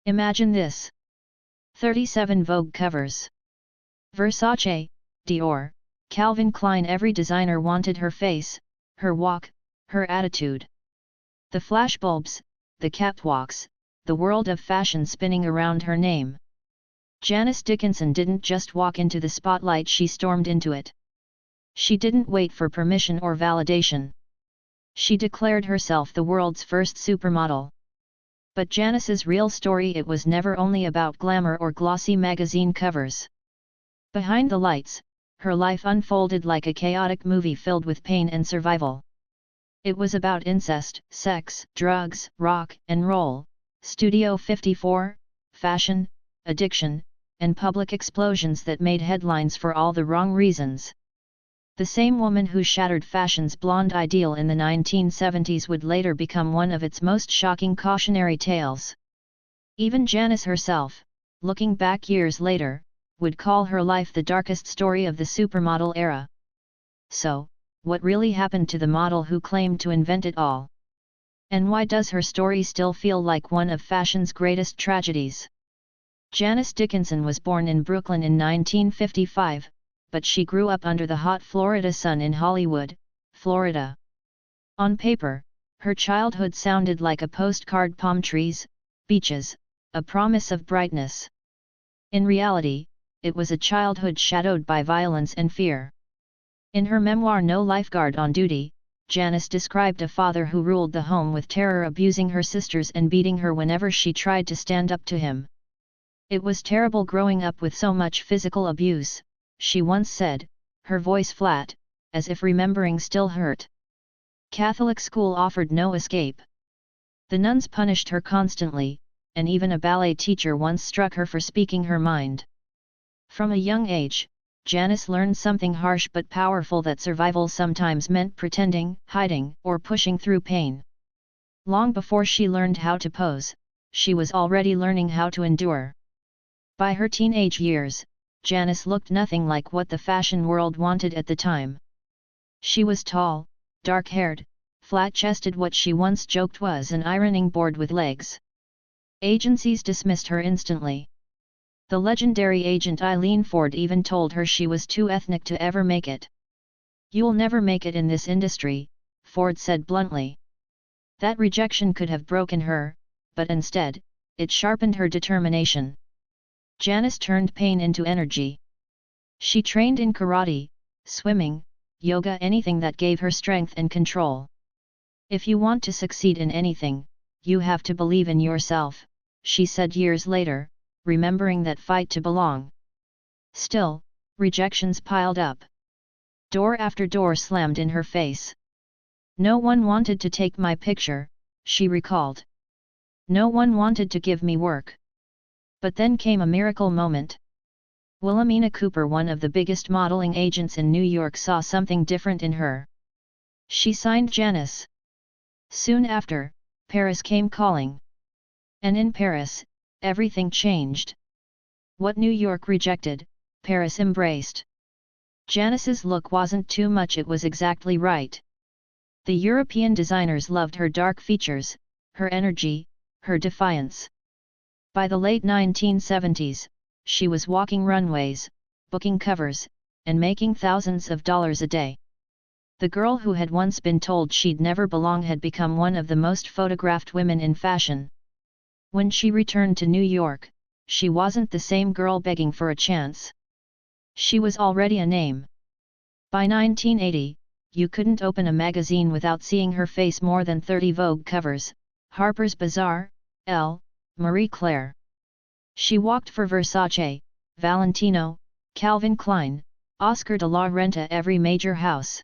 Imagine this. 37 Vogue covers. Versace, Dior, Calvin Klein. Every designer wanted her face, her walk, her attitude. The flashbulbs, the catwalks, the world of fashion spinning around her name. Janice Dickinson didn't just walk into the spotlight, she stormed into it. She didn't wait for permission or validation. She declared herself the world's first supermodel. But Janice's real story, it was never only about glamour or glossy magazine covers. Behind the lights, her life unfolded like a chaotic movie filled with pain and survival. It was about incest, sex, drugs, rock and roll, Studio 54, fashion, addiction, and public explosions that made headlines for all the wrong reasons. The same woman who shattered fashion's blonde ideal in the 1970s would later become one of its most shocking cautionary tales. Even Janice herself, looking back years later, would call her life the darkest story of the supermodel era. So, what really happened to the model who claimed to invent it all? And why does her story still feel like one of fashion's greatest tragedies? Janice Dickinson was born in Brooklyn in 1955, but she grew up under the hot Florida sun in Hollywood, Florida. On paper, her childhood sounded like a postcard: palm trees, beaches, a promise of brightness. In reality, it was a childhood shadowed by violence and fear. In her memoir No Lifeguard on Duty, Janice described a father who ruled the home with terror, abusing her sisters and beating her whenever she tried to stand up to him. "It was terrible growing up with so much physical abuse," she once said, her voice flat, as if remembering still hurt. Catholic school offered no escape. The nuns punished her constantly, and even a ballet teacher once struck her for speaking her mind. From a young age, Janice learned something harsh but powerful: that survival sometimes meant pretending, hiding, or pushing through pain. Long before she learned how to pose, she was already learning how to endure. By her teenage years, Janice looked nothing like what the fashion world wanted at the time. She was tall, dark-haired, flat-chested, what she once joked was an ironing board with legs. Agencies dismissed her instantly. The legendary agent Eileen Ford even told her she was too ethnic to ever make it. "You'll never make it in this industry," Ford said bluntly. That rejection could have broken her, but instead, it sharpened her determination. Janice turned pain into energy. She trained in karate, swimming, yoga, anything that gave her strength and control. "If you want to succeed in anything, you have to believe in yourself," she said years later, remembering that fight to belong. Still, rejections piled up. Door after door slammed in her face. "No one wanted to take my picture," she recalled. "No one wanted to give me work." But then came a miracle moment. Wilhelmina Cooper, one of the biggest modeling agents in New York, saw something different in her. She signed Janice. Soon after, Paris came calling. And in Paris, everything changed. What New York rejected, Paris embraced. Janice's look wasn't too much, it was exactly right. The European designers loved her dark features, her energy, her defiance. By the late 1970s, she was walking runways, booking covers, and making thousands of dollars a day. The girl who had once been told she'd never belong had become one of the most photographed women in fashion. When she returned to New York, she wasn't the same girl begging for a chance. She was already a name. By 1980, you couldn't open a magazine without seeing her face: more than 30 Vogue covers, Harper's Bazaar, Elle, Marie Claire. She walked for Versace, Valentino, Calvin Klein, Oscar de la Renta, every major house.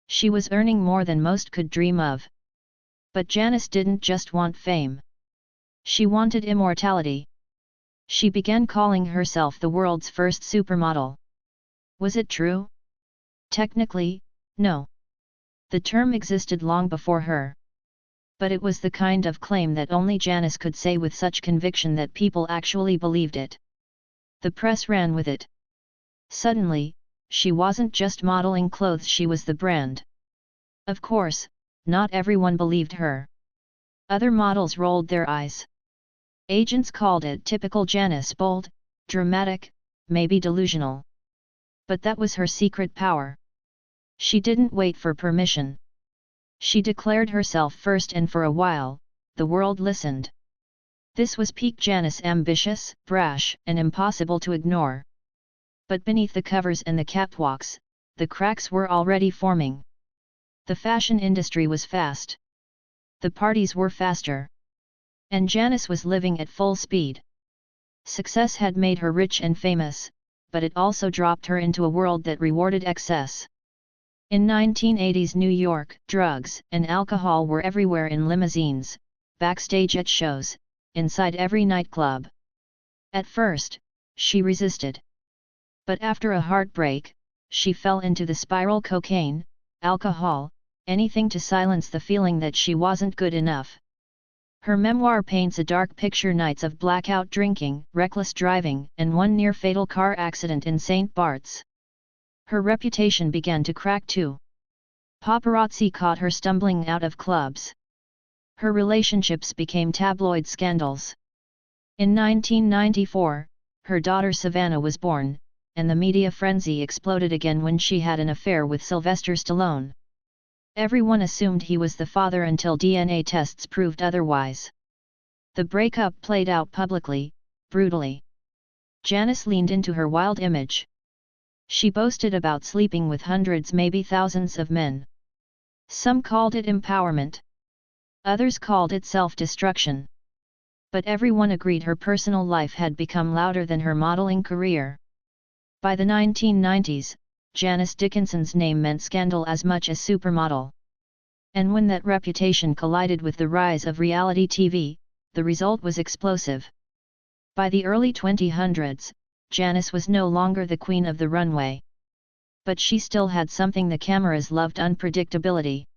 She was earning more than most could dream of. But Janice didn't just want fame. She wanted immortality. She began calling herself the world's first supermodel. Was it true? Technically, no. The term existed long before her. But it was the kind of claim that only Janice could say with such conviction that people actually believed it. The press ran with it. Suddenly, she wasn't just modeling clothes, she was the brand. Of course, not everyone believed her. Other models rolled their eyes. Agents called it typical Janice, bold, dramatic, maybe delusional. But that was her secret power. She didn't wait for permission. She declared herself first, and for a while, the world listened. This was peak Janice, ambitious, brash, and impossible to ignore. But beneath the covers and the catwalks, the cracks were already forming. The fashion industry was fast. The parties were faster. And Janice was living at full speed. Success had made her rich and famous, but it also dropped her into a world that rewarded excess. In 1980s New York, drugs and alcohol were everywhere, in limousines, backstage at shows, inside every nightclub. At first, she resisted. But after a heartbreak, she fell into the spiral: cocaine, alcohol, anything to silence the feeling that she wasn't good enough. Her memoir paints a dark picture: nights of blackout drinking, reckless driving, and one near-fatal car accident in St. Bart's. Her reputation began to crack too. Paparazzi caught her stumbling out of clubs. Her relationships became tabloid scandals. In 1994, her daughter Savannah was born, and the media frenzy exploded again when she had an affair with Sylvester Stallone. Everyone assumed he was the father until DNA tests proved otherwise. The breakup played out publicly, brutally. Janice leaned into her wild image. She boasted about sleeping with hundreds, maybe thousands of men. Some called it empowerment. Others called it self-destruction. But everyone agreed her personal life had become louder than her modeling career. By the 1990s, Janice Dickinson's name meant scandal as much as Supermodel. And when that reputation collided with the rise of reality TV, the result was explosive. By the early 2000s, Janice was no longer the queen of the runway. But she still had something the cameras loved: unpredictability.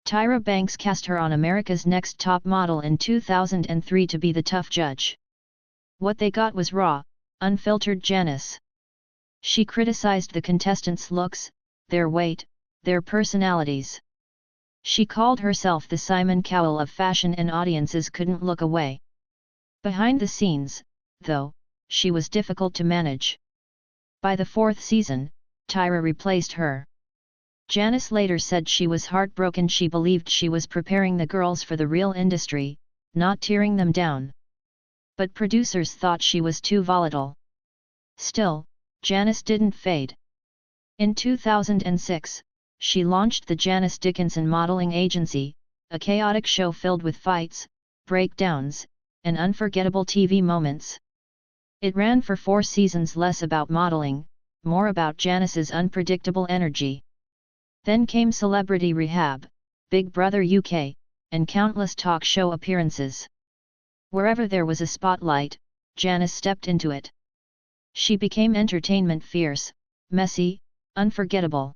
Tyra Banks cast her on America's Next Top Model in 2003 to be the tough judge. What they got was raw, unfiltered Janice. She criticized the contestants' looks, their weight, their personalities. She called herself the Simon Cowell of fashion, and audiences couldn't look away. Behind the scenes, though, she was difficult to manage. By the fourth season, Tyra replaced her. Janice later said she was heartbroken. She believed she was preparing the girls for the real industry, not tearing them down. But producers thought she was too volatile. Still, Janice didn't fade. In 2006, she launched the Janice Dickinson Modeling Agency, a chaotic show filled with fights, breakdowns, and unforgettable TV moments. It ran for 4 seasons, less about modeling, more about Janice's unpredictable energy. Then came Celebrity Rehab, Big Brother UK, and countless talk show appearances. Wherever there was a spotlight, Janice stepped into it. She became entertainment: fierce, messy, unforgettable.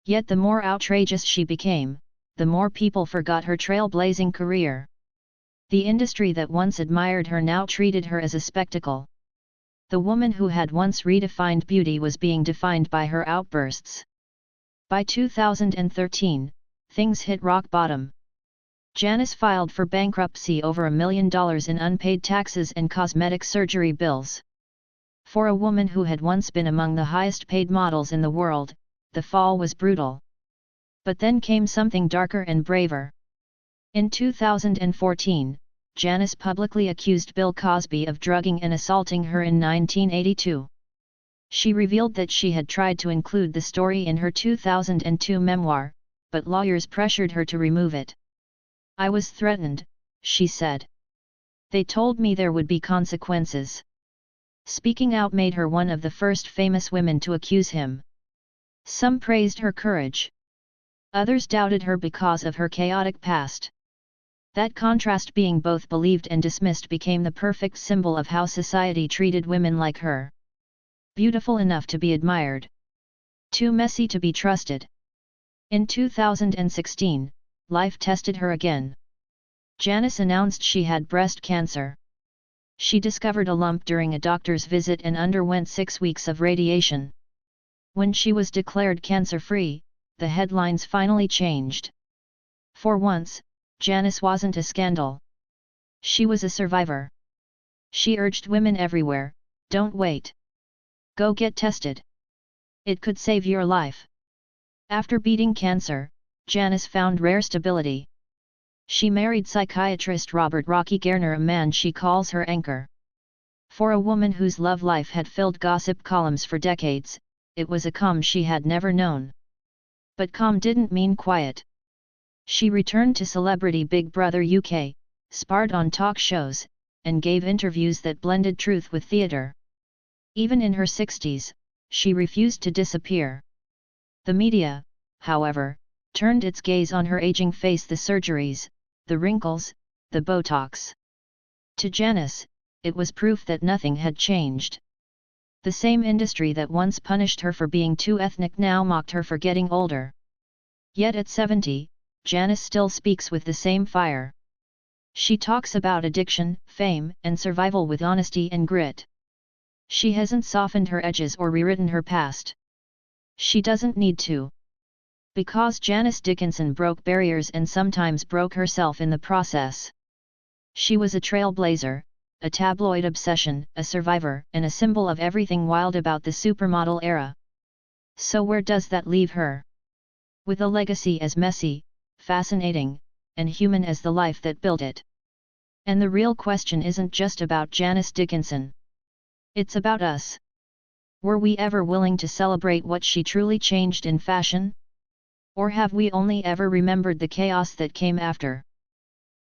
Yet the more outrageous she became, the more people forgot her trailblazing career. The industry that once admired her now treated her as a spectacle. The woman who had once redefined beauty was being defined by her outbursts. By 2013, things hit rock bottom. Janice filed for bankruptcy over $1 million in unpaid taxes and cosmetic surgery bills. For a woman who had once been among the highest-paid models in the world, the fall was brutal. But then came something darker and braver. In 2014, Janice publicly accused Bill Cosby of drugging and assaulting her in 1982. She revealed that she had tried to include the story in her 2002 memoir, but lawyers pressured her to remove it. "I was threatened," she said. "They told me there would be consequences." Speaking out made her one of the first famous women to accuse him. Some praised her courage. Others doubted her because of her chaotic past. That contrast, being both believed and dismissed, became the perfect symbol of how society treated women like her. Beautiful enough to be admired. Too messy to be trusted. In 2016, life tested her again. Janice announced she had breast cancer. She discovered a lump during a doctor's visit and underwent 6 weeks of radiation. When she was declared cancer-free, the headlines finally changed. For once, Janice wasn't a scandal. She was a survivor. She urged women everywhere, "Don't wait. Go get tested. It could save your life." After beating cancer, Janice found rare stability. She married psychiatrist Robert Rocky Garner, a man she calls her anchor. For a woman whose love life had filled gossip columns for decades, it was a calm she had never known. But calm didn't mean quiet. She returned to celebrity Big Brother UK, sparred on talk shows, and gave interviews that blended truth with theatre. Even in her 60s, she refused to disappear. The media, however, turned its gaze on her aging face, the surgeries, the wrinkles, the Botox. To Janice, it was proof that nothing had changed. The same industry that once punished her for being too ethnic now mocked her for getting older. Yet at 70, Janice still speaks with the same fire. She talks about addiction, fame, and survival with honesty and grit. She hasn't softened her edges or rewritten her past. She doesn't need to. Because Janice Dickinson broke barriers and sometimes broke herself in the process. She was a trailblazer, a tabloid obsession, a survivor, and a symbol of everything wild about the supermodel era. So where does that leave her? With a legacy as messy, fascinating, and human as the life that built it. And the real question isn't just about Janice Dickinson. It's about us. Were we ever willing to celebrate what she truly changed in fashion? Or have we only ever remembered the chaos that came after?